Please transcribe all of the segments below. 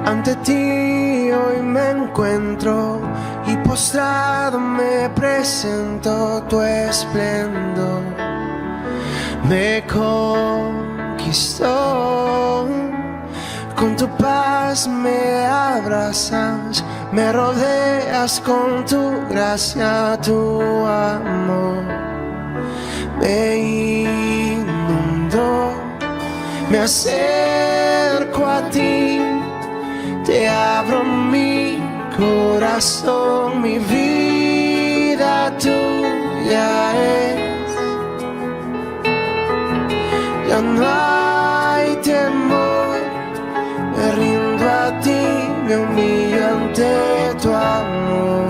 Ante ti hoy me encuentro y postrado me presento. Tu esplendor me conquistó. Con tu paz me abrazas, me rodeas con tu gracia, tu amor me inundó. Me acerco a ti, te abro mi corazón, mi vida tuya es. Ya no hay temor, me rindo a ti, me humillo ante tu amor.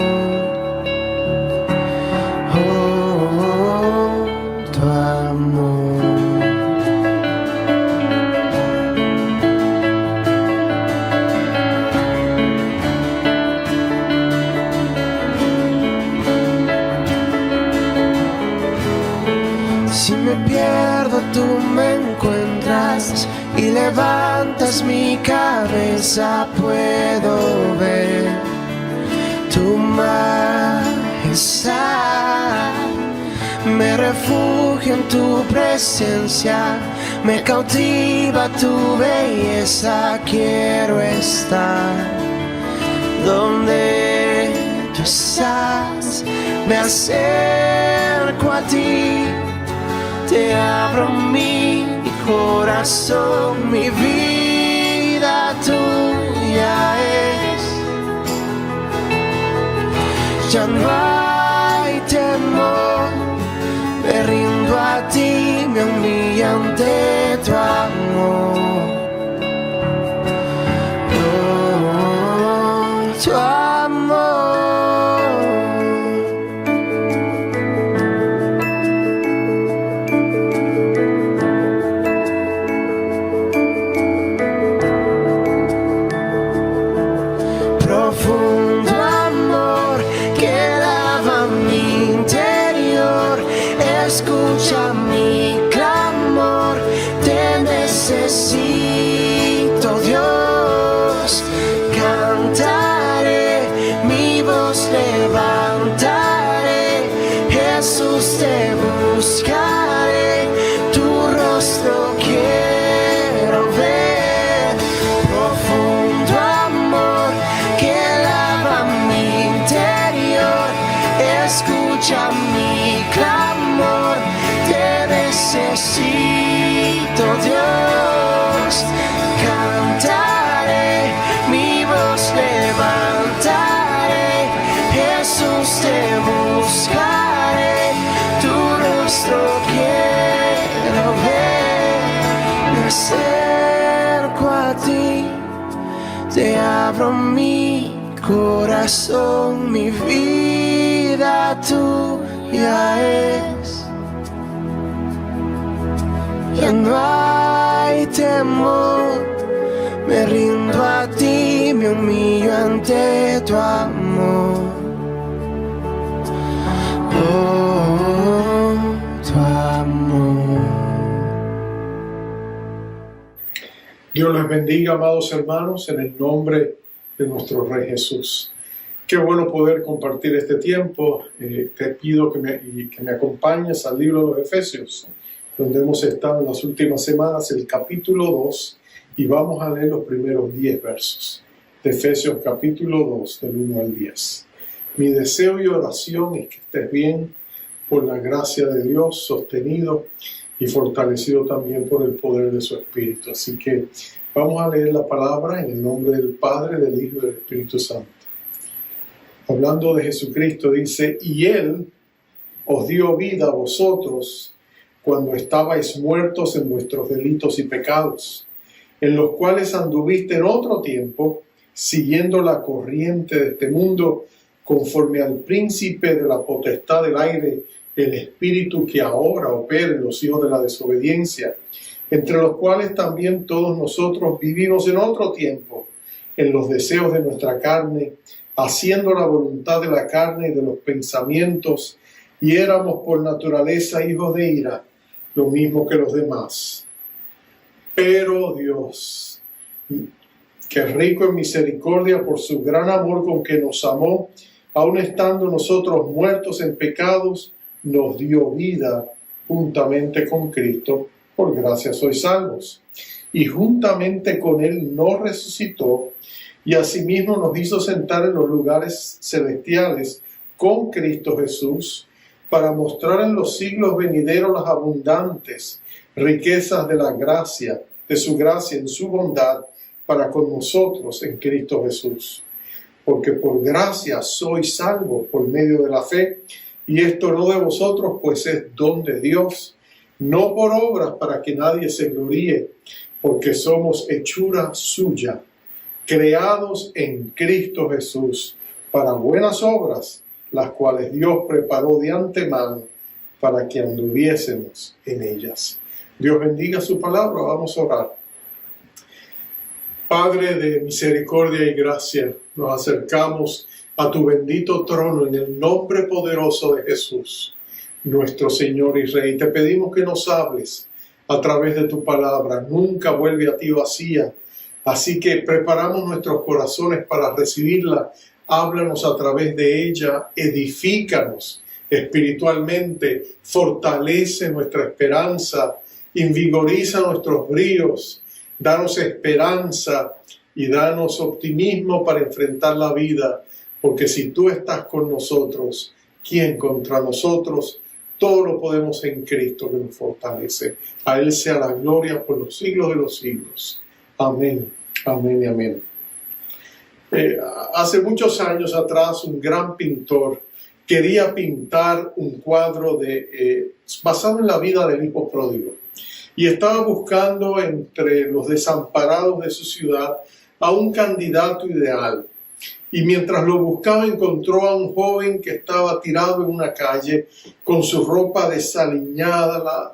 Oh, tu amor. Si me pierdo, tú me encuentras y levantas mi cabeza. Puedo ver tu majestad. Me refugio en tu presencia, me cautiva tu belleza. Quiero estar donde tú estás. Me acerco a ti, te abro mi corazón, mi vida tuya es. Ya no hay temor, me rindo a ti, me humillo ante tu amor. Oh, tu amor. Profundo amor que lava mi interior, escucha mi clamor, te necesito, Dios. Cantaré, mi voz levantaré, Jesús te buscaré, tu rostro quiero ver. Profundo amor que lava mi interior, escucha mi clamor, te necesito, Dios. Cantaré, mi voz levantaré, Jesús te buscaré, tu rostro quiero ver. Me acerco a ti, te abro mi corazón, mi vida tuya es. Ya no hay temor, me rindo a ti, me humillo ante tu amor. Oh, tu amor. Dios les bendiga, amados hermanos, en el nombre de nuestro Rey Jesús. Qué bueno poder compartir este tiempo. Te pido que me acompañes al libro de los Efesios, donde hemos estado en las últimas semanas, el capítulo 2, y vamos a leer los primeros 10 versos de Efesios capítulo 2, del 1 al 10. Mi deseo y oración es que estés bien por la gracia de Dios, sostenido y fortalecido también por el poder de su Espíritu. Así que vamos a leer la palabra en el nombre del Padre, del Hijo y del Espíritu Santo. Hablando de Jesucristo, dice: y Él os dio vida a vosotros cuando estabais muertos en vuestros delitos y pecados, en los cuales anduviste en otro tiempo, siguiendo la corriente de este mundo, conforme al príncipe de la potestad del aire, el espíritu que ahora opera en los hijos de la desobediencia, entre los cuales también todos nosotros vivimos en otro tiempo, en los deseos de nuestra carne, haciendo la voluntad de la carne y de los pensamientos, y éramos por naturaleza hijos de ira, lo mismo que los demás. Pero Dios, que rico en misericordia por su gran amor con que nos amó, aun estando nosotros muertos en pecados, nos dio vida juntamente con Cristo. Por gracia sois salvos. Y juntamente con Él nos resucitó y asimismo nos hizo sentar en los lugares celestiales con Cristo Jesús, para mostrar en los siglos venideros las abundantes riquezas de la gracia, de su gracia en su bondad para con nosotros en Cristo Jesús. Porque por gracia sois salvos por medio de la fe, y esto no de vosotros, pues es don de Dios, no por obras para que nadie se gloríe, porque somos hechura suya, creados en Cristo Jesús, para buenas obras, las cuales Dios preparó de antemano para que anduviésemos en ellas. Dios bendiga su palabra. Vamos a orar. Padre de misericordia y gracia, nos acercamos a tu bendito trono en el nombre poderoso de Jesús, nuestro Señor y Rey. Te pedimos que nos hables a través de tu palabra. Nunca vuelve a ti vacía. Así que preparamos nuestros corazones para recibirla. Háblanos a través de ella, edifícanos espiritualmente, fortalece nuestra esperanza, invigoriza nuestros bríos, danos esperanza y danos optimismo para enfrentar la vida, porque si tú estás con nosotros, ¿quién contra nosotros? Todo lo podemos en Cristo que nos fortalece. A Él sea la gloria por los siglos de los siglos. Amén, amén y amén. Hace muchos años atrás, un gran pintor quería pintar un cuadro basado en la vida del hijo pródigo, y estaba buscando entre los desamparados de su ciudad a un candidato ideal. Y mientras lo buscaba, encontró a un joven que estaba tirado en una calle con su ropa desaliñada,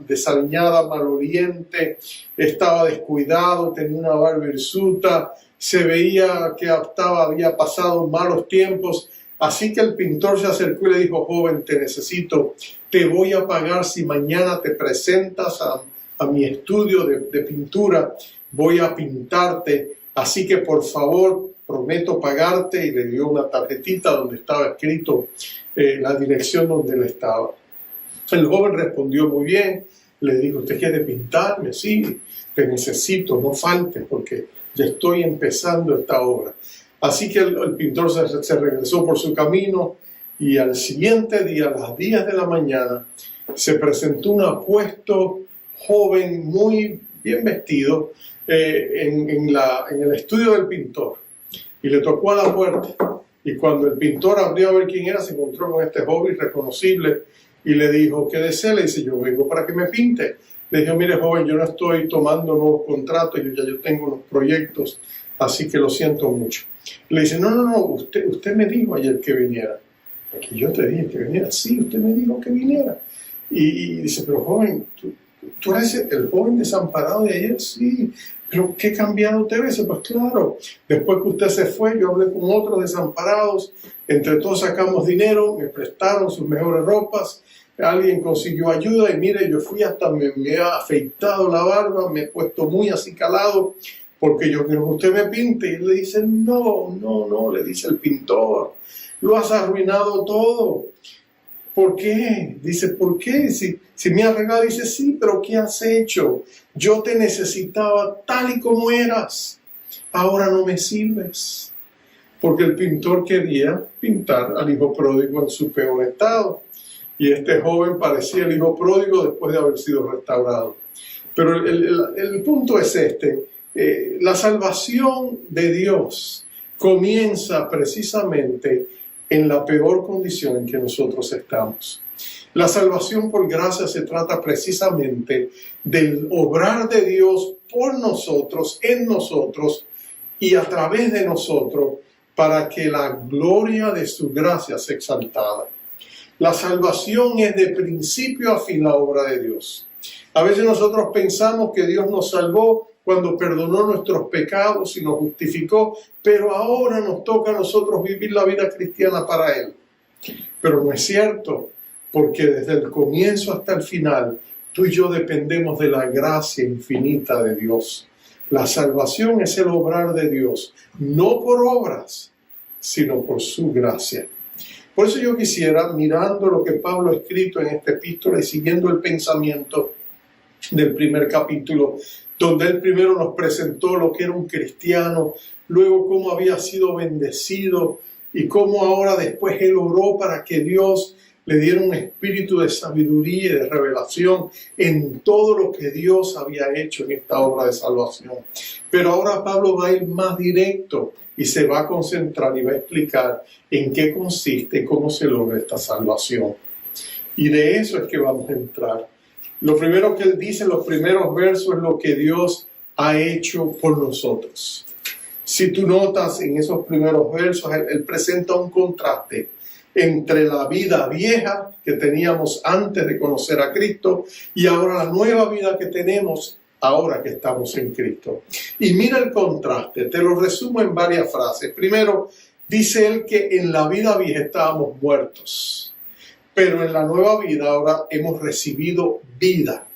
maloliente, estaba descuidado, tenía una barba hirsuta, se veía que había pasado malos tiempos. Así que el pintor se acercó y le dijo: joven, te necesito, te voy a pagar si mañana te presentas a mi estudio de pintura, voy a pintarte, así que por favor prometo pagarte. Y le dio una tarjetita donde estaba escrito la dirección donde él estaba. El joven respondió muy bien, le dijo: ¿usted quiere pintarme? Sí, te necesito, no faltes porque ya estoy empezando esta obra. Así que el pintor se regresó por su camino, y al siguiente día, a las 10 de la mañana, se presentó un apuesto joven muy bien vestido en el estudio del pintor, y le tocó a la puerta. Y cuando el pintor abrió a ver quién era, se encontró con este joven irreconocible y le dijo: ¿qué desea? Le dice: yo vengo para que me pinte. Le dijo: mire, joven, yo no estoy tomando nuevos contratos, yo tengo unos proyectos, así que lo siento mucho. Le dice: no, usted me dijo ayer que viniera. Que yo te dije que viniera. Sí, usted me dijo que viniera. Y dice: pero joven, ¿tú eres el joven desamparado de ayer? Sí. ¿Pero qué cambiado te ves? Pues claro, después que usted se fue, yo hablé con otros desamparados, entre todos sacamos dinero, me prestaron sus mejores ropas, alguien consiguió ayuda, y mire, yo fui hasta me he afeitado la barba, me he puesto muy acicalado, porque yo quiero que usted me pinte. Y él le dice: no, le dice el pintor, lo has arruinado todo. ¿Por qué? Dice: ¿por qué? Si me has regado. Dice: sí, pero ¿qué has hecho? Yo te necesitaba tal y como eras. Ahora no me sirves. Porque el pintor quería pintar al hijo pródigo en su peor estado. Y este joven parecía el hijo pródigo después de haber sido restaurado. Pero el punto es este. La salvación de Dios comienza precisamente en la peor condición en que nosotros estamos. La salvación por gracia se trata precisamente del obrar de Dios por nosotros, en nosotros y a través de nosotros, para que la gloria de su gracia sea exaltada. La salvación es de principio a fin la obra de Dios. A veces nosotros pensamos que Dios nos salvó cuando perdonó nuestros pecados y nos justificó, pero ahora nos toca a nosotros vivir la vida cristiana para Él. Pero no es cierto, porque desde el comienzo hasta el final, tú y yo dependemos de la gracia infinita de Dios. La salvación es el obrar de Dios, no por obras, sino por su gracia. Por eso yo quisiera, mirando lo que Pablo ha escrito en esta epístola y siguiendo el pensamiento del primer capítulo, donde él primero nos presentó lo que era un cristiano, luego cómo había sido bendecido y cómo ahora después él oró para que Dios le diera un espíritu de sabiduría y de revelación en todo lo que Dios había hecho en esta obra de salvación. Pero ahora Pablo va a ir más directo y se va a concentrar y va a explicar en qué consiste y cómo se logra esta salvación. Y de eso es que vamos a entrar. Lo primero que él dice en los primeros versos es lo que Dios ha hecho por nosotros. Si tú notas en esos primeros versos, él presenta un contraste entre la vida vieja que teníamos antes de conocer a Cristo y ahora la nueva vida que tenemos ahora que estamos en Cristo. Y mira el contraste, te lo resumo en varias frases. Primero, dice él que en la vida vieja estábamos muertos, pero en la nueva vida ahora hemos recibido vida,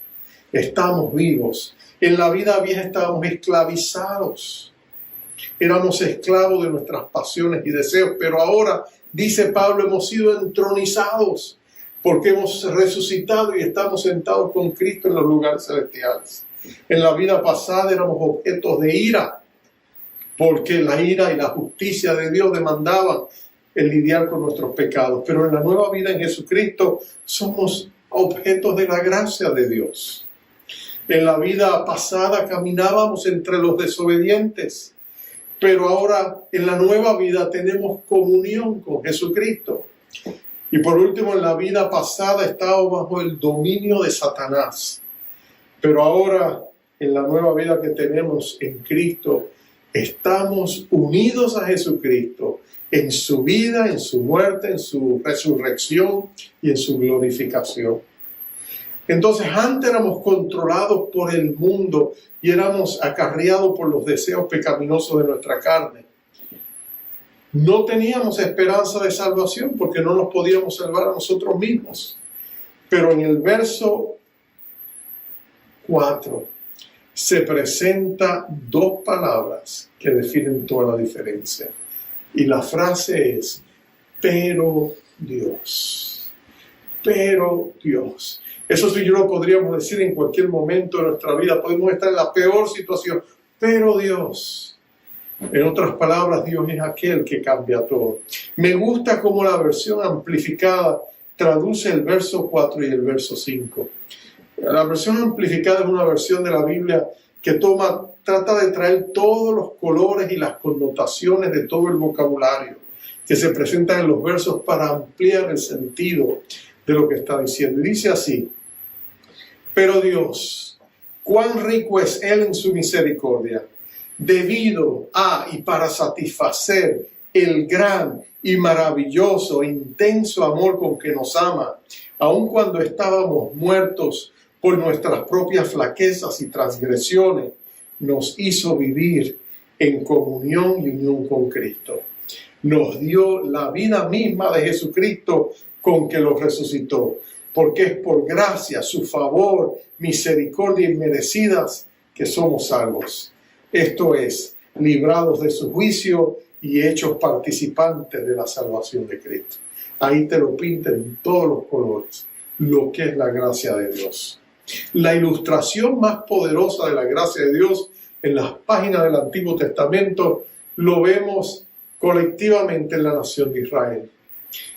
estamos vivos. En la vida vieja estábamos esclavizados, éramos esclavos de nuestras pasiones y deseos, pero ahora, dice Pablo, hemos sido entronizados porque hemos resucitado y estamos sentados con Cristo en los lugares celestiales. En la vida pasada éramos objetos de ira, porque la ira y la justicia de Dios demandaban el lidiar con nuestros pecados. Pero en la nueva vida en Jesucristo somos objetos de la gracia de Dios. En la vida pasada caminábamos entre los desobedientes, pero ahora en la nueva vida tenemos comunión con Jesucristo. Y por último, en la vida pasada estábamos bajo el dominio de Satanás. Pero ahora, en la nueva vida que tenemos en Cristo, estamos unidos a Jesucristo en su vida, en su muerte, en su resurrección y en su glorificación. Entonces, antes éramos controlados por el mundo y éramos acarreados por los deseos pecaminosos de nuestra carne. No teníamos esperanza de salvación porque no nos podíamos salvar a nosotros mismos. Pero en el verso 4 se presenta dos palabras que definen toda la diferencia. Y la frase es, pero Dios. Pero Dios. Eso sí, yo lo podríamos decir en cualquier momento de nuestra vida. Podemos estar en la peor situación, pero Dios. En otras palabras, Dios es aquel que cambia todo. Me gusta cómo la versión amplificada traduce el verso 4 y el verso 5. La versión amplificada es una versión de la Biblia que trata de traer todos los colores y las connotaciones de todo el vocabulario que se presentan en los versos para ampliar el sentido de lo que está diciendo. Y dice así, pero Dios, cuán rico es Él en su misericordia, debido a y para satisfacer el gran y maravilloso e intenso amor con que nos ama, aun cuando estábamos muertos por nuestras propias flaquezas y transgresiones, nos hizo vivir en comunión y unión con Cristo. Nos dio la vida misma de Jesucristo con que lo resucitó, porque es por gracia, su favor, misericordia inmerecidas que somos salvos. Esto es, librados de su juicio y hechos participantes de la salvación de Cristo. Ahí te lo pintan en todos los colores, lo que es la gracia de Dios. La ilustración más poderosa de la gracia de Dios en las páginas del Antiguo Testamento lo vemos colectivamente en la nación de Israel.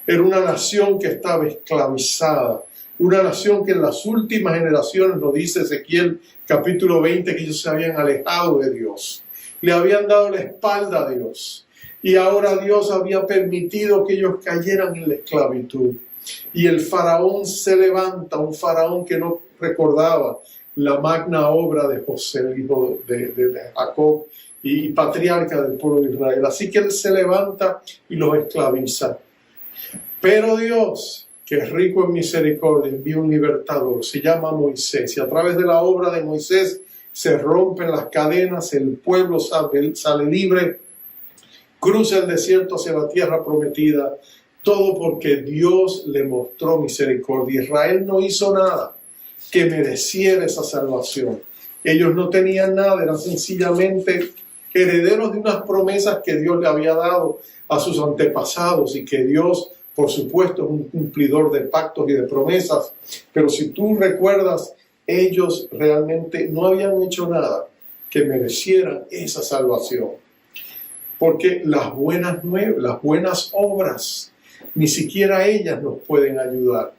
Era una nación que estaba esclavizada, una nación que en las últimas generaciones, nos dice Ezequiel capítulo 20, que ellos se habían alejado de Dios, le habían dado la espalda a Dios y ahora Dios había permitido que ellos cayeran en la esclavitud. Y el faraón se levanta, un faraón que no recordaba la magna obra de José, el hijo de Jacob y patriarca del pueblo de Israel. Así que él se levanta y los esclaviza. Pero Dios, que es rico en misericordia, envía un libertador, se llama Moisés, y a través de la obra de Moisés se rompen las cadenas, el pueblo sale libre, cruza el desierto hacia la tierra prometida, todo porque Dios le mostró misericordia. Israel no hizo nada que mereciera esa salvación, Ellos no tenían nada, eran sencillamente herederos de unas promesas que Dios le había dado a sus antepasados, y que Dios, por supuesto, es un cumplidor de pactos y de promesas. Pero si tú recuerdas, ellos realmente no habían hecho nada que merecieran esa salvación. Porque las buenas obras, ni siquiera ellas nos pueden ayudar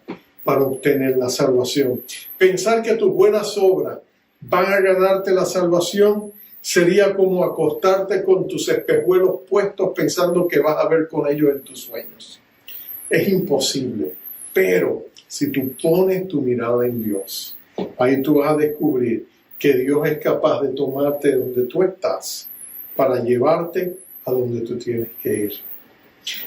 para obtener la salvación. Pensar que tus buenas obras van a ganarte la salvación sería como acostarte con tus espejuelos puestos pensando que vas a ver con ellos en tus sueños. Es imposible. Pero si tú pones tu mirada en Dios, ahí tú vas a descubrir que Dios es capaz de tomarte de donde tú estás para llevarte a donde tú tienes que ir.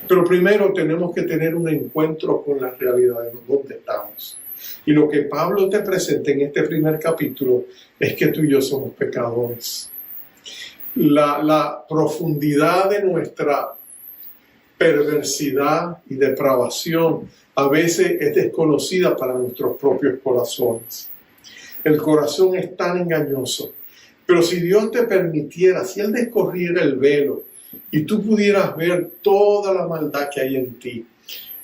Pero primero tenemos que tener un encuentro con la realidad de donde estamos. Y lo que Pablo te presenta en este primer capítulo es que tú y yo somos pecadores. La profundidad de nuestra perversidad y depravación a veces es desconocida para nuestros propios corazones. El corazón es tan engañoso. Pero si Dios te permitiera, si Él descorriera el velo y tú pudieras ver toda la maldad que hay en ti,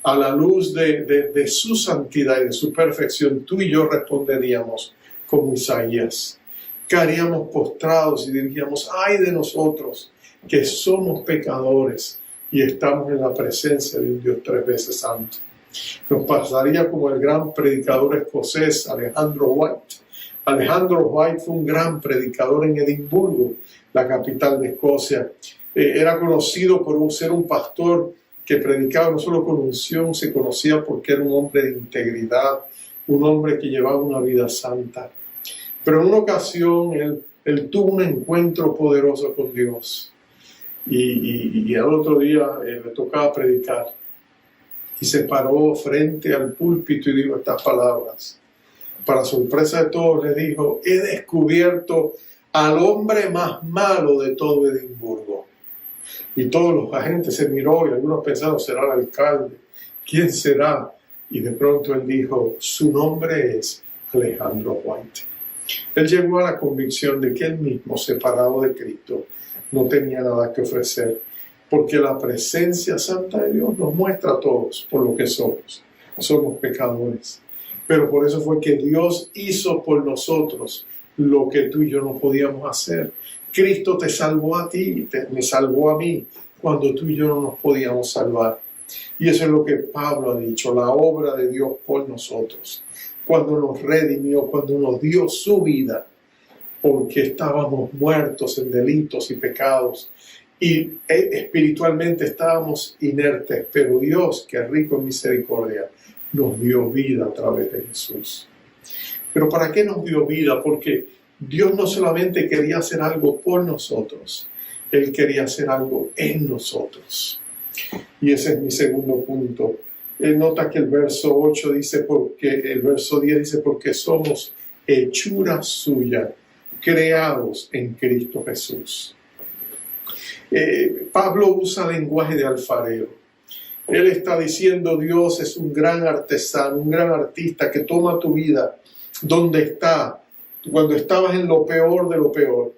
a la luz de su santidad y de su perfección, tú y yo responderíamos como Isaías. Caeríamos postrados y diríamos: ay de nosotros, que somos pecadores y estamos en la presencia de un Dios 3 veces santo. Nos pasaría como el gran predicador escocés Alejandro White. Alejandro White fue un gran predicador en Edimburgo, la capital de Escocia. Era conocido por ser un pastor que predicaba no solo con unción, se conocía porque era un hombre de integridad, un hombre que llevaba una vida santa. Pero en una ocasión él tuvo un encuentro poderoso con Dios, y al otro día le tocaba predicar, y se paró frente al púlpito y dijo estas palabras. Para sorpresa de todos, le dijo: he descubierto al hombre más malo de todo Edimburgo. Y todos los agentes se miró y algunos pensaron: será el alcalde, ¿quién será? Y de pronto él dijo: su nombre es Alejandro White. Él llegó a la convicción de que él mismo, separado de Cristo, no tenía nada que ofrecer, porque la presencia santa de Dios nos muestra a todos por lo que somos. Somos pecadores. Pero por eso fue que Dios hizo por nosotros lo que tú y yo no podíamos hacer. Cristo te salvó a ti, me salvó a mí, cuando tú y yo no nos podíamos salvar. Y eso es lo que Pablo ha dicho, la obra de Dios por nosotros. Cuando nos redimió, cuando nos dio su vida, porque estábamos muertos en delitos y pecados, y espiritualmente estábamos inertes, pero Dios, que es rico en misericordia, nos dio vida a través de Jesús. ¿Pero para qué nos dio vida? Porque Dios no solamente quería hacer algo por nosotros, Él quería hacer algo en nosotros. Y ese es mi segundo punto. Nota que el verso 8 dice, el verso 10 dice: porque somos hechura suya, creados en Cristo Jesús. Pablo usa lenguaje de alfarero. Él está diciendo: Dios es un gran artesano, un gran artista que toma tu vida donde está, cuando estabas en lo peor de lo peor,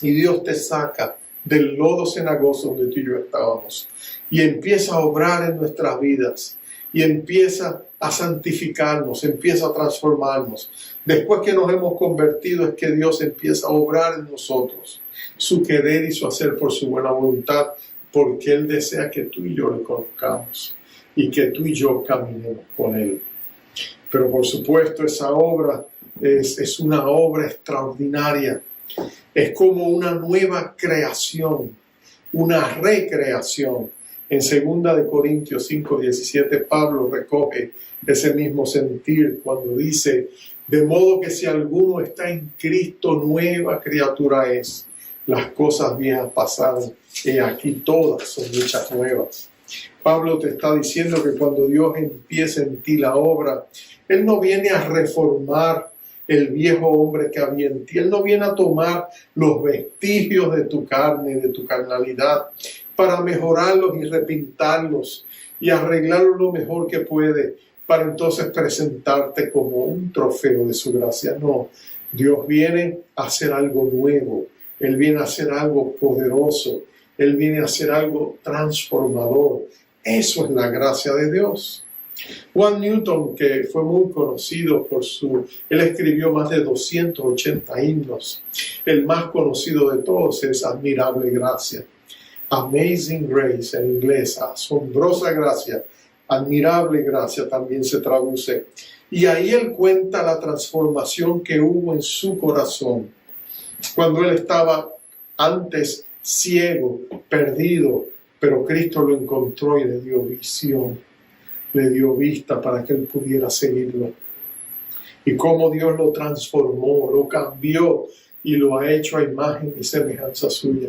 y Dios te saca del lodo cenagoso donde tú y yo estábamos, y empieza a obrar en nuestras vidas, y empieza a santificarnos, empieza a transformarnos. Después que nos hemos convertido, es que Dios empieza a obrar en nosotros su querer y su hacer por su buena voluntad, porque Él desea que tú y yo le conozcamos y que tú y yo caminemos con Él. Pero por supuesto esa obra es una obra extraordinaria. Es como una nueva creación, una recreación. En 2 Corintios 5:17 Pablo recoge ese mismo sentir cuando dice: de modo que si alguno está en Cristo, nueva criatura es. Las cosas viejas pasaron, y aquí todas son hechas nuevas. Pablo te está diciendo que cuando Dios empieza en ti la obra, Él no viene a reformar el viejo hombre que había en ti. Él no viene a tomar los vestigios de tu carne, de tu carnalidad, para mejorarlos y repintarlos y arreglarlos lo mejor que puede, para entonces presentarte como un trofeo de su gracia. No, Dios viene a hacer algo nuevo, Él viene a hacer algo poderoso, Él viene a hacer algo transformador. Eso es la gracia de Dios. Juan Newton, que fue muy conocido él escribió más de 280 himnos. El más conocido de todos es Admirable Gracia. Amazing Grace en inglés, asombrosa gracia, admirable gracia también se traduce. Y ahí él cuenta la transformación que hubo en su corazón cuando él estaba antes ciego, perdido, pero Cristo lo encontró y le dio visión, le dio vista para que él pudiera seguirlo. Y cómo Dios lo transformó, lo cambió y lo ha hecho a imagen y semejanza suya.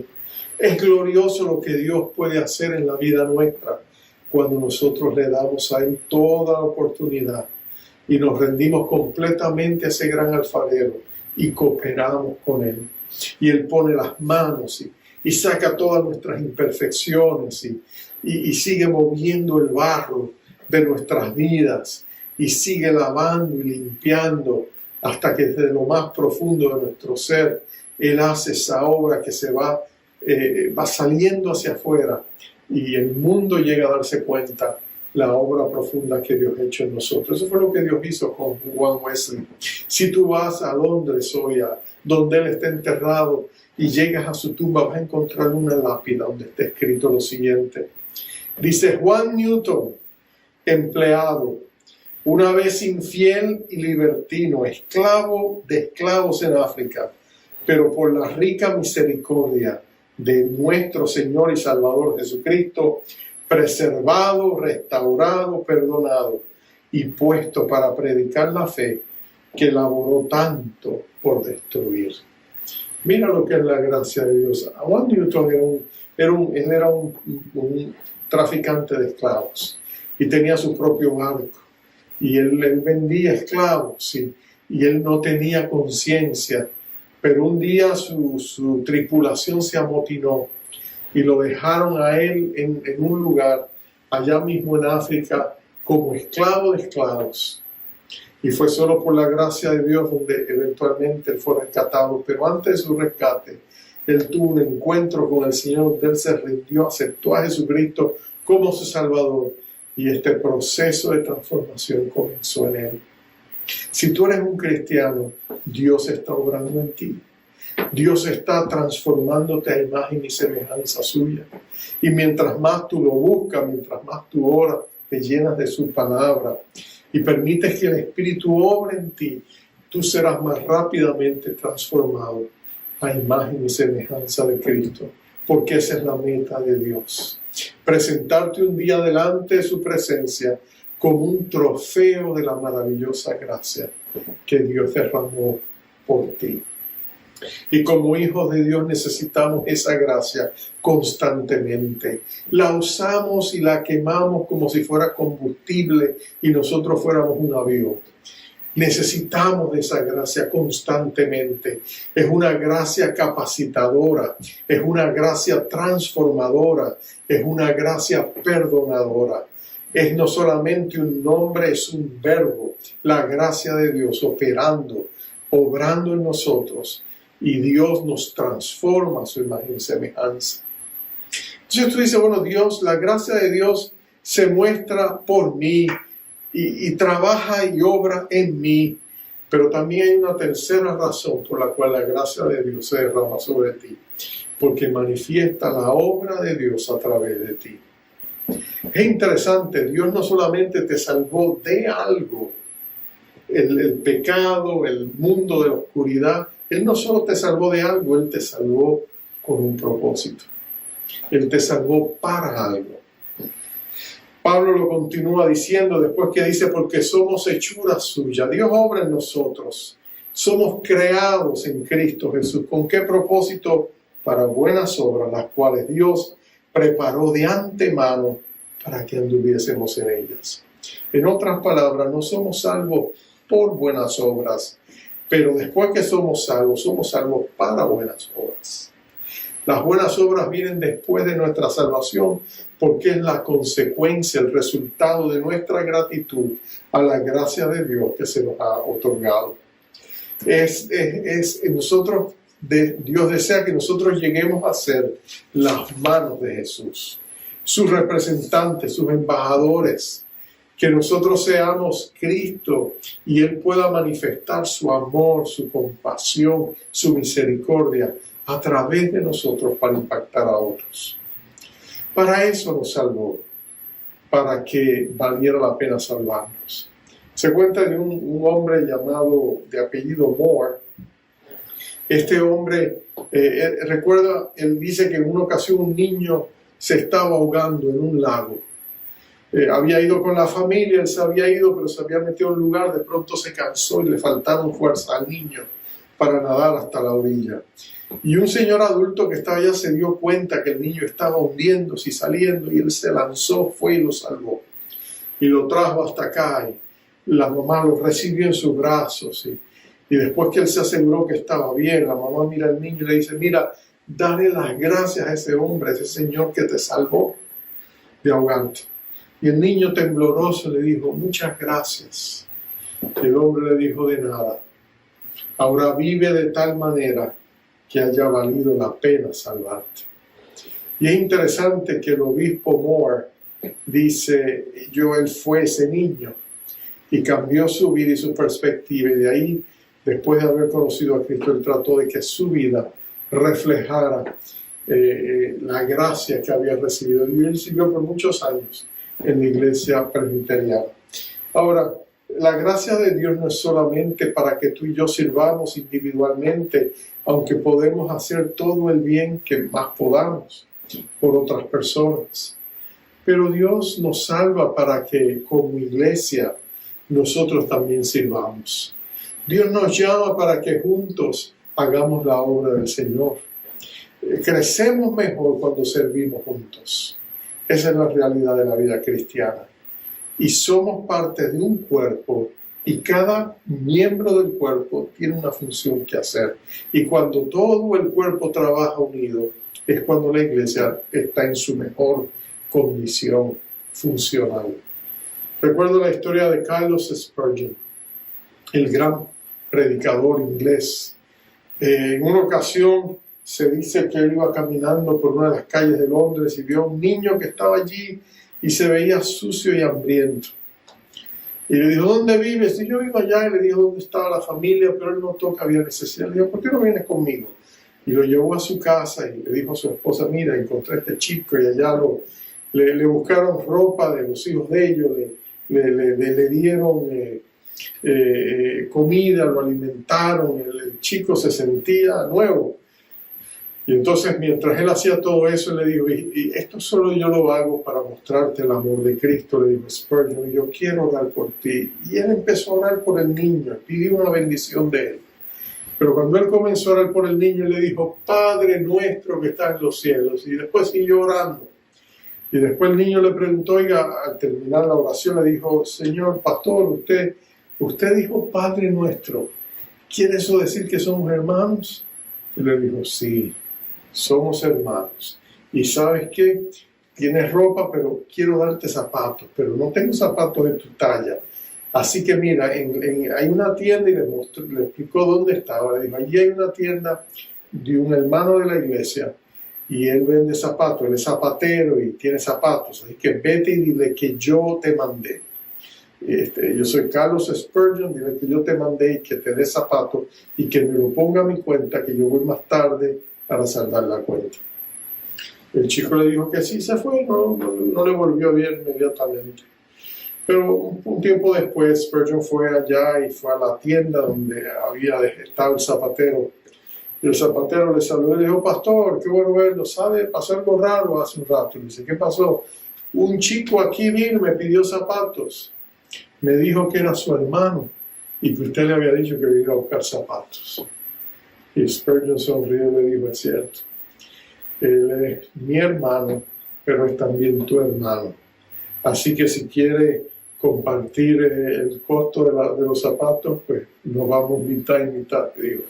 Es glorioso lo que Dios puede hacer en la vida nuestra cuando nosotros le damos a Él toda la oportunidad y nos rendimos completamente a ese gran alfarero y cooperamos con Él. Y Él pone las manos y saca todas nuestras imperfecciones y sigue moviendo el barro de nuestras vidas y sigue lavando y limpiando hasta que desde lo más profundo de nuestro ser Él hace esa obra que se va saliendo hacia afuera y el mundo llega a darse cuenta la obra profunda que Dios ha hecho en nosotros. Eso fue lo que Dios hizo con Juan Wesley. Si tú vas a Londres hoy, donde él está enterrado, y llegas a su tumba, vas a encontrar una lápida donde está escrito lo siguiente. Dice: Juan Newton, empleado, una vez infiel y libertino, esclavo de esclavos en África, pero por la rica misericordia de nuestro Señor y Salvador Jesucristo, preservado, restaurado, perdonado y puesto para predicar la fe que laboró tanto por destruir. Mira lo que es la gracia de Dios. Juan Newton era un traficante de esclavos y tenía su propio barco y él vendía esclavos y él no tenía conciencia. Pero un día su tripulación se amotinó y lo dejaron a él en un lugar allá mismo en África como esclavo de esclavos. Y fue solo por la gracia de Dios donde eventualmente él fue rescatado. Pero antes de su rescate, él tuvo un encuentro con el Señor, donde él se rindió, aceptó a Jesucristo como su Salvador. Y este proceso de transformación comenzó en él. Si tú eres un cristiano, Dios está obrando en ti. Dios está transformándote a imagen y semejanza suya. Y mientras más tú lo buscas, mientras más tú oras, te llenas de su palabra y permites que el Espíritu obre en ti, tú serás más rápidamente transformado a imagen y semejanza de Cristo. Porque esa es la meta de Dios. Presentarte un día delante de su presencia como un trofeo de la maravillosa gracia que Dios derramó por ti. Y como hijos de Dios necesitamos esa gracia constantemente. La usamos y la quemamos como si fuera combustible y nosotros fuéramos un avión. Necesitamos de esa gracia constantemente. Es una gracia capacitadora, es una gracia transformadora, es una gracia perdonadora. Es no solamente un nombre, es un verbo, la gracia de Dios operando, obrando en nosotros, y Dios nos transforma a su imagen y semejanza. Entonces tú dices, bueno, Dios, la gracia de Dios se muestra por mí y trabaja y obra en mí, pero también hay una tercera razón por la cual la gracia de Dios se derrama sobre ti, porque manifiesta la obra de Dios a través de ti. Es interesante, Dios no solamente te salvó de algo, el pecado, el mundo de la oscuridad. Él no solo te salvó de algo, Él te salvó con un propósito. Él te salvó para algo. Pablo lo continúa diciendo después que dice, porque somos hechura suya. Dios obra en nosotros. Somos creados en Cristo Jesús. ¿Con qué propósito? Para buenas obras, las cuales Dios preparó de antemano para que anduviésemos en ellas. En otras palabras, no somos salvos por buenas obras, pero después que somos salvos para buenas obras. Las buenas obras vienen después de nuestra salvación porque es la consecuencia, el resultado de nuestra gratitud a la gracia de Dios que se nos ha otorgado. Dios desea que nosotros lleguemos a ser las manos de Jesús, sus representantes, sus embajadores, que nosotros seamos Cristo y Él pueda manifestar su amor, su compasión, su misericordia a través de nosotros para impactar a otros. Para eso nos salvó, para que valiera la pena salvarnos. Se cuenta de un hombre llamado, de apellido Moore. Este hombre, él dice que en una ocasión un niño se estaba ahogando en un lago. Había ido con la familia, él se había ido, pero se había metido en un lugar, de pronto se cansó y le faltaron fuerza al niño para nadar hasta la orilla. Y un señor adulto que estaba allá se dio cuenta que el niño estaba hundiéndose y saliendo, y él se lanzó, fue y lo salvó. Y lo trajo hasta acá, y la mamá lo recibió en sus brazos. Y después que él se aseguró que estaba bien, la mamá mira al niño y le dice: mira, dale las gracias a ese hombre, a ese señor que te salvó de ahogarte. Y el niño tembloroso le dijo: muchas gracias. El hombre le dijo: de nada. Ahora vive de tal manera que haya valido la pena salvarte. Y es interesante que el obispo Moore dice: él fue ese niño, y cambió su vida y su perspectiva, y de ahí, después de haber conocido a Cristo, él trató de que su vida reflejara la gracia que había recibido, y él sirvió por muchos años en la iglesia presbiteriana. Ahora, la gracia de Dios no es solamente para que tú y yo sirvamos individualmente, aunque podemos hacer todo el bien que más podamos por otras personas. Pero Dios nos salva para que como iglesia nosotros también sirvamos. Dios nos llama para que juntos hagamos la obra del Señor. Crecemos mejor cuando servimos juntos. Esa es la realidad de la vida cristiana. Y somos parte de un cuerpo, y cada miembro del cuerpo tiene una función que hacer. Y cuando todo el cuerpo trabaja unido, es cuando la iglesia está en su mejor condición funcional. Recuerdo la historia de Carlos Spurgeon, el gran predicador inglés. En una ocasión se dice que él iba caminando por una de las calles de Londres y vio a un niño que estaba allí y se veía sucio y hambriento. Y le dijo: ¿dónde vives? Y yo vivo allá. Y le dijo dónde estaba la familia, pero él notó que había necesidad. Le dijo: ¿por qué no vienes conmigo? Y lo llevó a su casa y le dijo a su esposa: mira, encontré a este chico, y allá le buscaron ropa de los hijos de ellos, le dieron comida, lo alimentaron, el chico se sentía nuevo. Y entonces, mientras él hacía todo eso, él le dijo: y esto solo yo lo hago para mostrarte el amor de Cristo, le dijo Spurgeon, y yo quiero orar por ti. Y él empezó a orar por el niño, pidió una bendición de él. Pero cuando él comenzó a orar por el niño, le dijo: Padre nuestro que estás en los cielos. Y después siguió orando. Y después el niño le preguntó, oiga, al terminar la oración, le dijo: Señor pastor, usted dijo Padre nuestro, ¿quiere eso decir que somos hermanos? Y le dijo: sí, somos hermanos. Y ¿sabes qué? Tienes ropa, pero quiero darte zapatos, pero no tengo zapatos de tu talla. Así que mira, hay una tienda, y le explicó dónde estaba. Le dijo: allí hay una tienda de un hermano de la iglesia, y él vende zapatos, él es zapatero y tiene zapatos. Así que vete y dile que yo te mandé. Yo soy Carlos Spurgeon, dile que yo te mandé y que te dé zapatos y que me lo ponga a mi cuenta, que yo voy más tarde para saldar la cuenta. El chico le dijo que sí, se fue, no le volvió a ver inmediatamente. Pero un tiempo después, Spurgeon fue allá y fue a la tienda donde había estado el zapatero. Y el zapatero le saludó y le dijo: pastor, qué bueno verlo, ¿sabe? Pasó algo raro hace un rato. Y dice: ¿qué pasó? Un chico aquí vino, me pidió zapatos. Me dijo que era su hermano y que usted le había dicho que vino a buscar zapatos. Y Spurgeon sonrió y le dijo: es cierto. Él es mi hermano, pero es también tu hermano. Así que si quiere compartir el costo de los zapatos, pues nos vamos mitad y mitad, digo.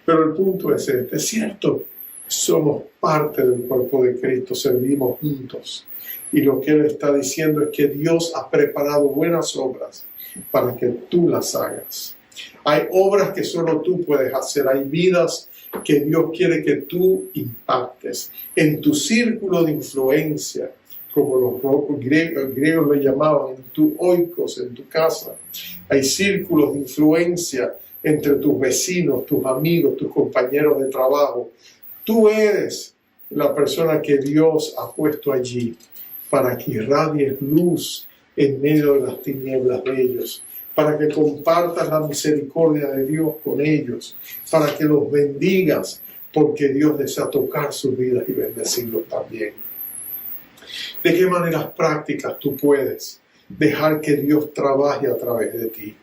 Pero el punto es este: es cierto, somos parte del cuerpo de Cristo, servimos juntos. Y lo que Él está diciendo es que Dios ha preparado buenas obras para que tú las hagas. Hay obras que solo tú puedes hacer. Hay vidas que Dios quiere que tú impactes en tu círculo de influencia, como los griegos lo llamaban, en tu oikos, en tu casa. Hay círculos de influencia entre tus vecinos, tus amigos, tus compañeros de trabajo. Tú eres la persona que Dios ha puesto allí para que irradies luz en medio de las tinieblas de ellos, para que compartas la misericordia de Dios con ellos, para que los bendigas, porque Dios desea tocar sus vidas y bendecirlos también. ¿De qué maneras prácticas tú puedes dejar que Dios trabaje a través de ti?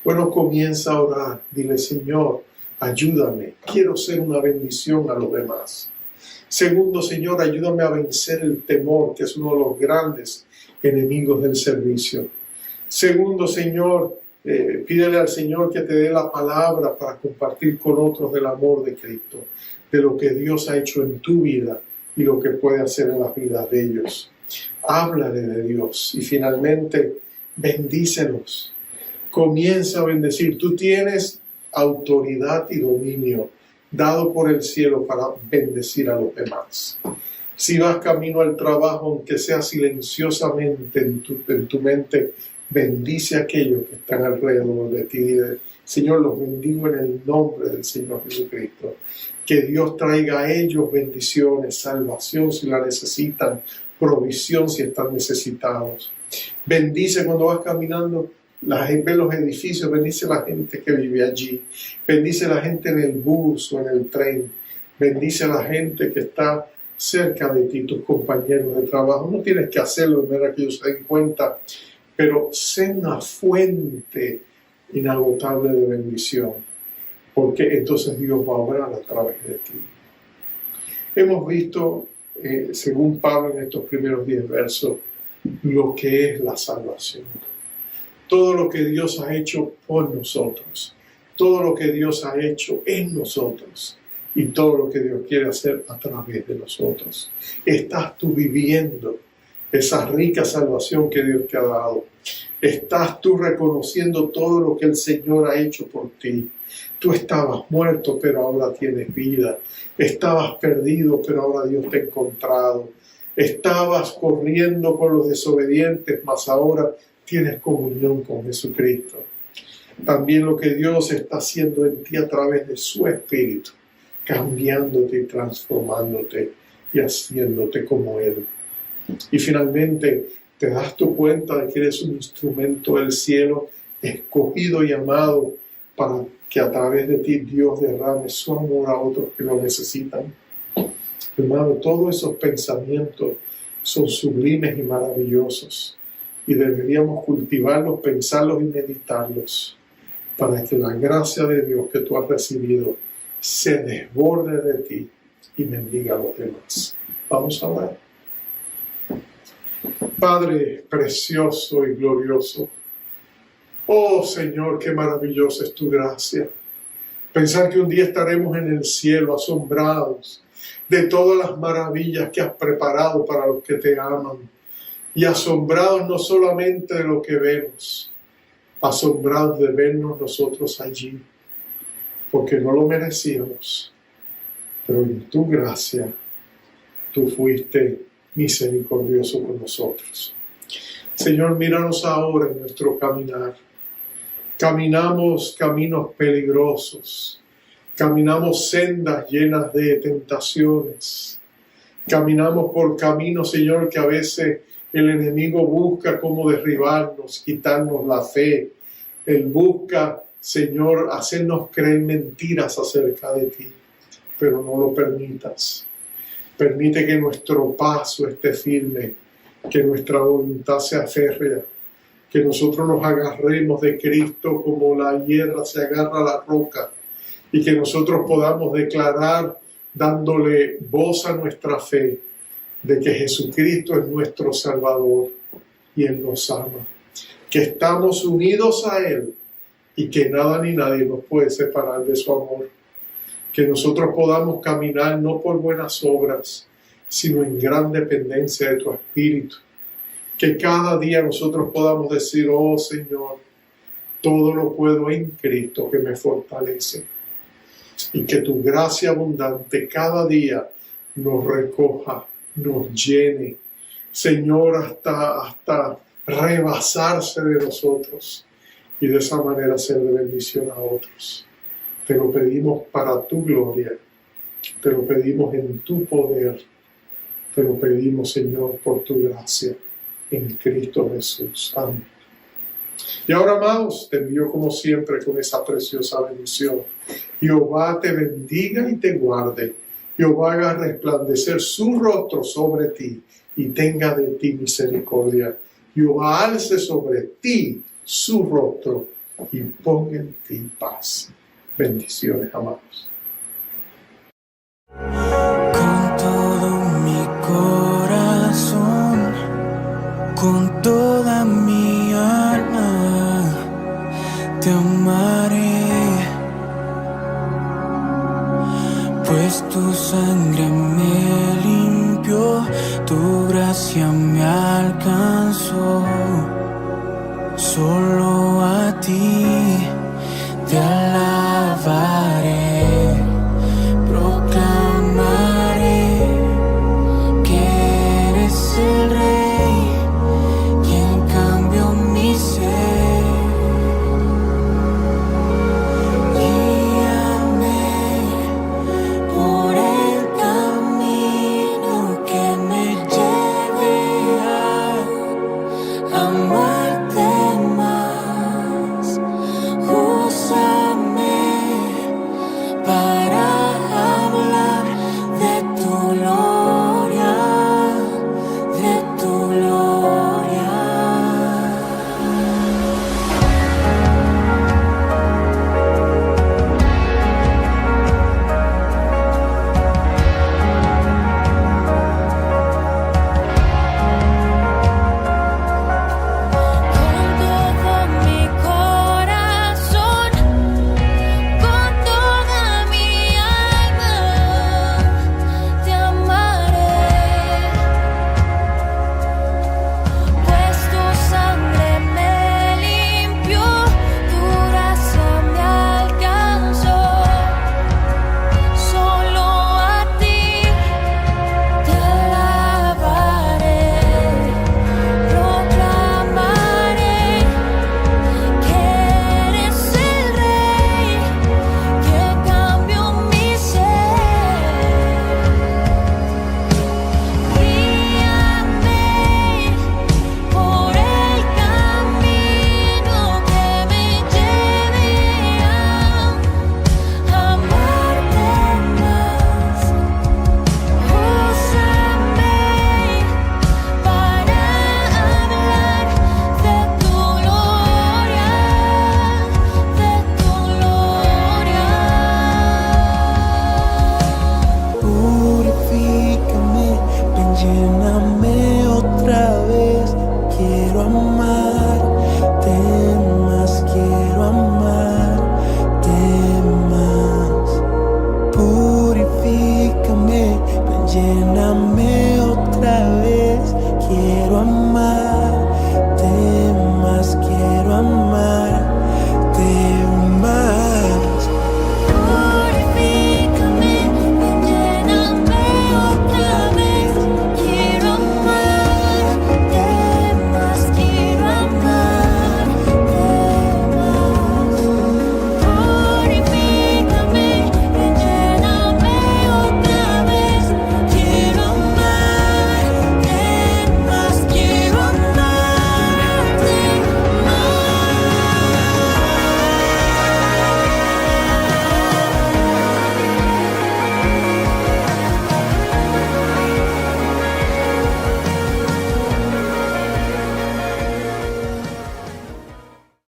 Bueno, comienza a orar. Dile: Señor, ayúdame. Quiero ser una bendición a los demás. Segundo, Señor, ayúdame a vencer el temor, que es uno de los grandes enemigos del servicio. Segundo, Señor, pídele al Señor que te dé la palabra para compartir con otros del amor de Cristo, de lo que Dios ha hecho en tu vida y lo que puede hacer en las vidas de ellos. Háblale de Dios y finalmente bendícelos. Comienza a bendecir. Tú tienes autoridad y dominio dado por el cielo para bendecir a los demás. Si vas camino al trabajo, aunque sea silenciosamente en tu mente, bendice a aquellos que están alrededor de ti. Dile: Señor, los bendigo en el nombre del Señor Jesucristo. Que Dios traiga a ellos bendiciones, salvación si la necesitan, provisión si están necesitados. Bendice cuando vas caminando, ve los edificios, bendice a la gente que vive allí. Bendice a la gente en el bus o en el tren. Bendice a la gente que está cerca de ti, tus compañeros de trabajo. No tienes que hacerlo de manera que ellos se den cuenta, pero sé una fuente inagotable de bendición, porque entonces Dios va a obrar a través de ti. Hemos visto, según Pablo en estos primeros 10 versos, lo que es la salvación. Todo lo que Dios ha hecho por nosotros, todo lo que Dios ha hecho en nosotros y todo lo que Dios quiere hacer a través de nosotros. Estás tú viviendo esa rica salvación que Dios te ha dado. Estás tú reconociendo todo lo que el Señor ha hecho por ti. Tú estabas muerto, pero ahora tienes vida. Estabas perdido, pero ahora Dios te ha encontrado. Estabas corriendo con los desobedientes, mas ahora tienes comunión con Jesucristo. También lo que Dios está haciendo en ti a través de su Espíritu, cambiándote y transformándote y haciéndote como Él. Y finalmente te das tu cuenta de que eres un instrumento del cielo, escogido y amado para que a través de ti Dios derrame su amor a otros que lo necesitan. Hermano, todos esos pensamientos son sublimes y maravillosos y deberíamos cultivarlos, pensarlos y meditarlos para que la gracia de Dios que tú has recibido se desborde de ti y bendiga a los demás. Vamos a orar. Padre precioso y glorioso, oh Señor, qué maravillosa es tu gracia. Pensar que un día estaremos en el cielo asombrados de todas las maravillas que has preparado para los que te aman y asombrados no solamente de lo que vemos, asombrados de vernos nosotros allí, porque no lo merecíamos, pero en tu gracia tú fuiste misericordioso con nosotros. Señor, míranos ahora en nuestro caminar. Caminamos caminos peligrosos, caminamos sendas llenas de tentaciones, caminamos por caminos, Señor, que a veces el enemigo busca cómo derribarnos, quitarnos la fe. Él busca, Señor, hacernos creer mentiras acerca de ti, pero no lo permitas. Permite que nuestro paso esté firme, que nuestra voluntad sea férrea, que nosotros nos agarremos de Cristo como la hierba se agarra a la roca y que nosotros podamos declarar, dándole voz a nuestra fe, de que Jesucristo es nuestro Salvador y Él nos ama, que estamos unidos a Él y que nada ni nadie nos puede separar de su amor. Que nosotros podamos caminar no por buenas obras, sino en gran dependencia de tu Espíritu. Que cada día nosotros podamos decir: oh Señor, Todo lo puedo en Cristo que me fortalece. Y que tu gracia abundante cada día nos recoja, nos llene, Señor, hasta rebasarse de nosotros y de esa manera ser de bendición a otros. Te lo pedimos para tu gloria, te lo pedimos en tu poder, te lo pedimos, Señor, por tu gracia, en Cristo Jesús. Amén. Y ahora, amados, te envío como siempre con esa preciosa bendición. Jehová te bendiga y te guarde. Jehová haga resplandecer su rostro sobre ti y tenga de ti misericordia. Jehová alce sobre ti su rostro y ponga en ti paz. Bendiciones, amados. Con todo mi corazón, con toda mi alma, te amaré, pues tu sangre me limpió, tu gracia me alcanzó. Solo